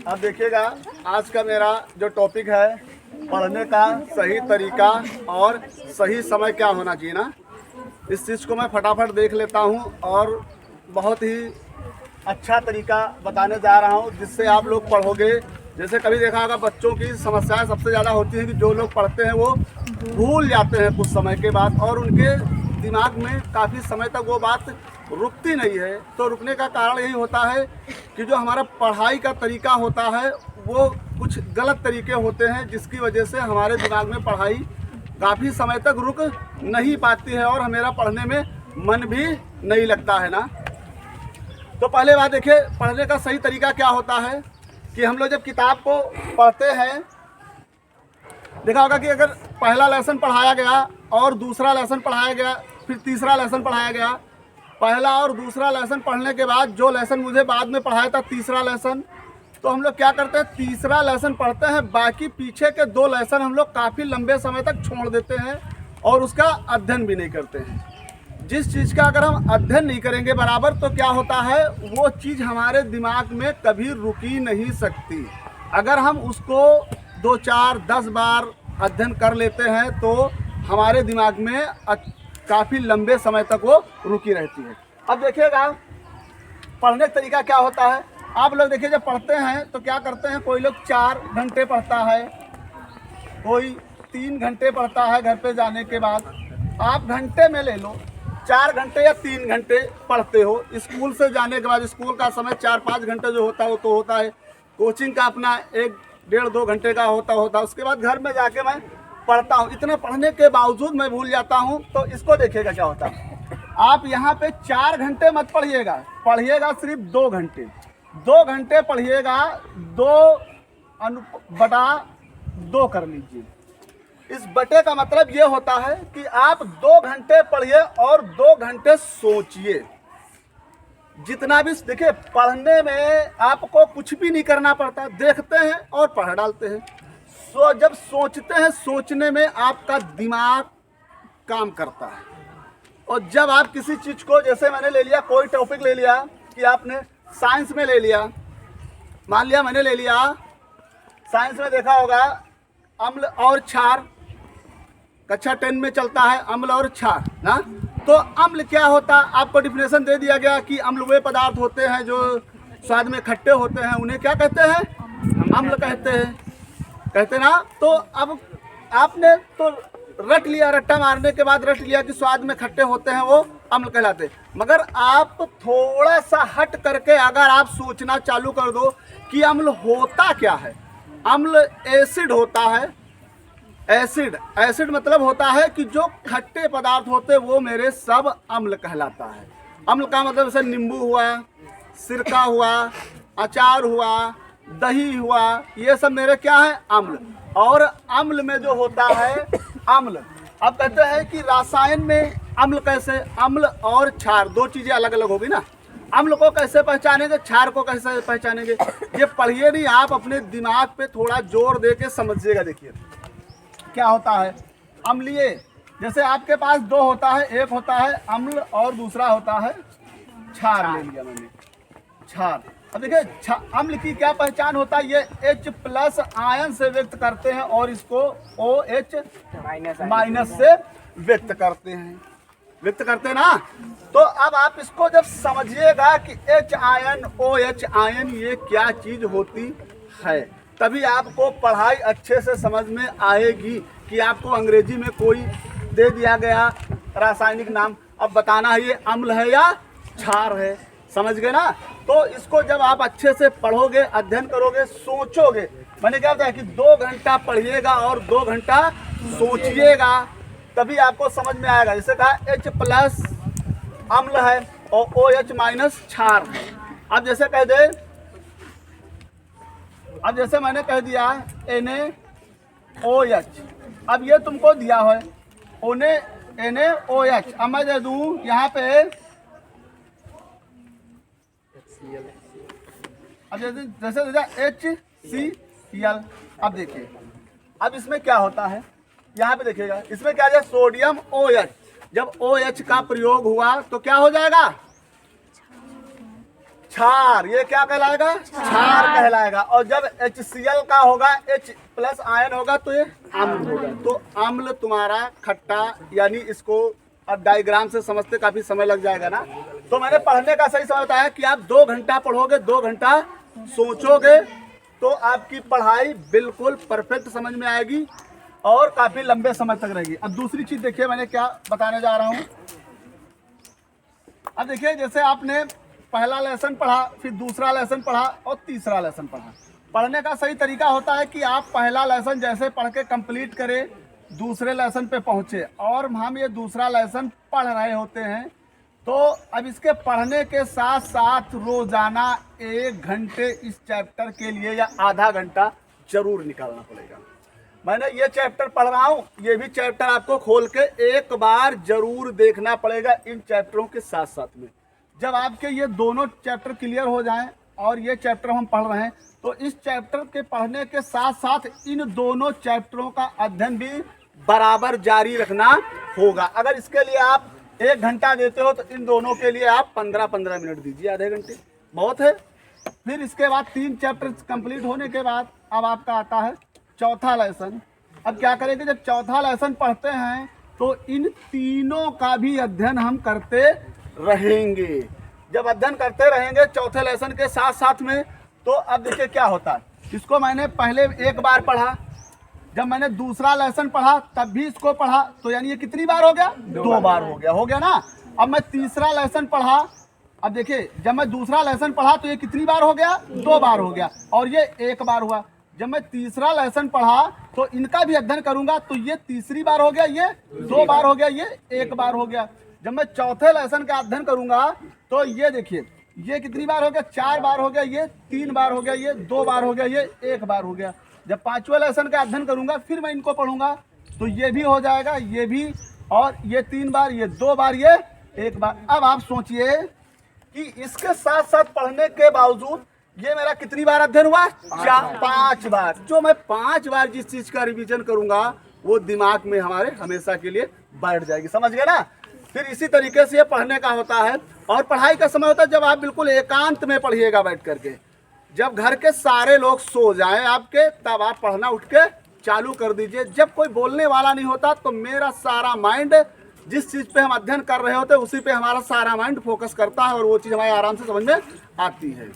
अब देखिएगा, आज का मेरा जो टॉपिक है पढ़ने का सही तरीका और सही समय क्या होना चाहिए ना, इस चीज़ को मैं फटाफट देख लेता हूँ और बहुत ही अच्छा तरीका बताने जा रहा हूँ जिससे आप लोग पढ़ोगे। जैसे कभी देखा होगा बच्चों की समस्याएं सबसे ज़्यादा होती है कि जो लोग पढ़ते हैं वो भूल जाते हैं कुछ समय के बाद और उनके दिमाग में काफ़ी समय तक वो बात रुकती नहीं है। तो रुकने का कारण यही होता है कि जो हमारा पढ़ाई का तरीका होता है वो कुछ गलत तरीके होते हैं, जिसकी वजह से हमारे दिमाग में पढ़ाई काफ़ी समय तक रुक नहीं पाती है और हमारा पढ़ने में मन भी नहीं लगता है ना। तो पहले बात देखिए, पढ़ने का सही तरीका क्या होता है कि हम लोग जब किताब को पढ़ते हैं, देखा होगा कि अगर पहला लेसन पढ़ाया गया और दूसरा लेसन पढ़ाया गया, फिर तीसरा लेसन पढ़ाया गया, पहला और दूसरा लेसन पढ़ने के बाद जो लेसन मुझे बाद में पढ़ाया था तीसरा लेसन, तो हम लोग क्या करते हैं, तीसरा लेसन पढ़ते हैं, बाकी पीछे के दो लेसन हम लोग काफ़ी लंबे समय तक छोड़ देते हैं और उसका अध्ययन भी नहीं करते हैं। जिस चीज़ का अगर हम अध्ययन नहीं करेंगे बराबर तो क्या होता है, वो चीज़ हमारे दिमाग में कभी रुकी नहीं सकती। अगर हम उसको 2, 4, 10 बार अध्ययन कर लेते हैं तो हमारे दिमाग में काफ़ी लंबे समय तक वो रुकी रहती है। अब देखिएगा पढ़ने का तरीका क्या होता है। आप लोग देखिए, जब पढ़ते हैं तो क्या करते हैं, कोई लोग 4 घंटे पढ़ता है, कोई 3 घंटे पढ़ता है। घर पे जाने के बाद आप घंटे में ले लो, 4 घंटे या 3 घंटे पढ़ते हो। स्कूल से जाने के बाद स्कूल का समय 4-5 घंटे जो होता है वो तो होता है, कोचिंग का अपना 1, 1.5, 2 घंटे का होता। उसके बाद घर में जाके मैं पढ़ता हूँ। इतना पढ़ने के बावजूद मैं भूल जाता हूँ। तो इसको देखिएगा क्या होता है, आप यहाँ पे 4 घंटे मत पढ़िएगा, पढ़िएगा सिर्फ 2 घंटे। 2 घंटे पढ़िएगा, 2/2 कर लीजिए। इस बटे का मतलब ये होता है कि आप 2 घंटे पढ़िए और 2 घंटे सोचिए। जितना भी देखिए, पढ़ने में आपको कुछ भी नहीं करना पड़ता, देखते हैं और पढ़ डालते हैं। जब सोचते हैं, सोचने में आपका दिमाग काम करता है। और जब आप किसी चीज़ को, जैसे मैंने ले लिया, कोई टॉपिक ले लिया कि आपने साइंस में ले लिया, मान लिया मैंने ले लिया साइंस में, देखा होगा अम्ल और क्षार, कक्षा 10 में चलता है अम्ल और क्षार ना। तो अम्ल क्या होता है, आपको डिफिनेशन दे दिया गया कि अम्ल वे पदार्थ होते हैं जो स्वाद में खट्टे होते हैं, उन्हें क्या कहते हैं, अम्ल कहते ना। तो अब आपने तो रट लिया, रट्टा मारने के बाद रट लिया कि स्वाद में खट्टे होते हैं, वो अम्ल कहलाते हैं। मगर आप थोड़ा सा हट करके अगर आप सोचना चालू कर दो कि अम्ल होता क्या है, अम्ल एसिड होता है। एसिड मतलब होता है कि जो खट्टे पदार्थ होते वो मेरे सब अम्ल कहलाता है। अम्ल का मतलब जैसे नींबू हुआ, सिरका हुआ, अचार हुआ, दही हुआ, ये सब मेरे क्या है, अम्ल। और अम्ल में जो होता है अम्ल, अब कहते हैं कि रसायन में अम्ल कैसे, अम्ल और क्षार 2 चीज़ें अलग अलग होगी ना। अम्ल को कैसे पहचानेंगे, क्षार को कैसे पहचानेंगे, ये पढ़िए नहीं, आप अपने दिमाग पे थोड़ा जोर दे के समझिएगा। देखिए क्या होता है अम्लीय, जैसे आपके पास 2 होता है, एक होता है अम्ल और दूसरा होता है क्षार। ले लिया मैंने क्षार। अब देखिए अम्ल की क्या पहचान होता है, ये H+ आयन से व्यक्त करते हैं और इसको OH- से व्यक्त करते हैं ना। तो अब आप इसको जब समझिएगा कि H आयन OH आयन ये क्या चीज होती है, तभी आपको पढ़ाई अच्छे से समझ में आएगी। कि आपको अंग्रेजी में कोई दे दिया गया रासायनिक नाम, अब बताना है ये अम्ल है या क्षार है, समझ गए ना। तो इसको जब आप अच्छे से पढ़ोगे, अध्ययन करोगे, सोचोगे, मैंने क्या बताया कि 2 घंटा पढ़िएगा और 2 घंटा सोचिएगा, तभी आपको समझ में आएगा। जैसे कहा H+ अम्ल है और OH- क्षार है। अब जैसे मैंने कह दिया NaOH, अब ये तुमको दिया है NaOH, अब मैं दे दूं यहाँ पे, अब जैसे HCl। अब देखिए अब इसमें क्या होता है, यहाँ पे देखिएगा, इसमें क्या है, सोडियम OH। जब OH का प्रयोग हुआ तो क्या हो जाएगा, क्षार, ये क्या कहलाएगा? क्षार कहलाएगा। और जब HCl का होगा, H+ आयन होगा तो ये अम्ल होगा। तो अम्ल तुम्हारा खट्टा, यानी इसको अब डायग्राम से समझते काफी समय लग जाएगा ना। तो मैंने पढ़ने का सही समय बताया कि आप 2 घंटा पढ़ोगे, 2 घंटा सोचोगे तो आपकी पढ़ाई बिल्कुल परफेक्ट समझ में आएगी और काफी लंबे समय तक रहेगी। अब दूसरी चीज देखिए मैंने क्या बताने जा रहा हूं। अब देखिए जैसे आपने पहला लेसन पढ़ा, फिर दूसरा लेसन पढ़ा और तीसरा लेसन पढ़ा। पढ़ने का सही तरीका होता है कि आप पहला लेसन जैसे पढ़ के कंप्लीट करें, दूसरे लेसन पे पहुंचे और हम ये दूसरा लेसन पढ़ रहे होते हैं। तो अब इसके पढ़ने के साथ साथ रोजाना 1 घंटे इस चैप्टर के लिए या आधा घंटा जरूर निकालना पड़ेगा। मैंने ये चैप्टर पढ़ रहा हूँ, ये भी चैप्टर आपको खोल के एक बार जरूर देखना पड़ेगा इन चैप्टरों के साथ साथ में। जब आपके ये दोनों चैप्टर क्लियर हो जाएं और ये चैप्टर हम पढ़ रहे हैं तो इस चैप्टर के पढ़ने के साथ साथ इन दोनों चैप्टरों का अध्ययन भी बराबर जारी रखना होगा। अगर इसके लिए आप 1 घंटा देते हो तो इन दोनों के लिए आप 15-15 मिनट दीजिए, आधे घंटे बहुत है। फिर इसके बाद 3 चैप्टर कंप्लीट होने के बाद अब आपका आता है चौथा लेसन। अब क्या करेंगे, जब चौथा लेसन पढ़ते हैं तो इन तीनों का भी अध्ययन हम करते रहेंगे। जब अध्ययन करते रहेंगे चौथे लेसन के साथ साथ में, तो अब देखिए क्या होता है। इसको मैंने पहले 1 बार पढ़ा, जब मैंने दूसरा लेसन पढ़ा तब भी इसको पढ़ा, तो यानी ये कितनी बार हो गया? 2 बार हो गया ना। अब मैं तीसरा लेसन पढ़ा, अब देखिए जब मैं दूसरा लेसन पढ़ा तो ये कितनी बार हो गया? 2 बार हो गया और ये 1 बार हुआ। जब मैं तीसरा लेसन पढ़ा तो इनका भी अध्ययन करूंगा तो ये तीसरी बार हो गया, ये 2 बार हो गया, ये 1 बार हो गया। जब मैं चौथे लेसन का अध्ययन करूंगा तो ये देखिए ये कितनी बार हो गया? 4 बार हो गया, ये 3 बार हो गया, ये 2 बार हो गया, ये 1 बार हो गया। जब 5वें लेसन का अध्ययन करूंगा फिर मैं इनको पढ़ूंगा तो ये भी हो जाएगा, ये भी, और ये 3 बार, ये 2 बार, ये 1 बार। अब आप सोचिए कि इसके साथ साथ पढ़ने के बावजूद ये मेरा कितनी बार अध्ययन हुआ? 5 बार। जो मैं 5 बार जिस चीज का रिवीजन करूंगा वो दिमाग में हमारे हमेशा के लिए बैठ जाएगी, समझ गए ना। फिर इसी तरीके से ये पढ़ने का होता है। और पढ़ाई का समय होता है जब आप बिल्कुल एकांत में पढ़िएगा बैठ करके। जब घर के सारे लोग सो जाएं आपके, तब आप पढ़ना उठ के चालू कर दीजिए। जब कोई बोलने वाला नहीं होता तो मेरा सारा माइंड जिस चीज़ पे हम अध्ययन कर रहे होते हैं उसी पे हमारा सारा माइंड फोकस करता है और वो चीज़ हमारे आराम से समझ में आती है।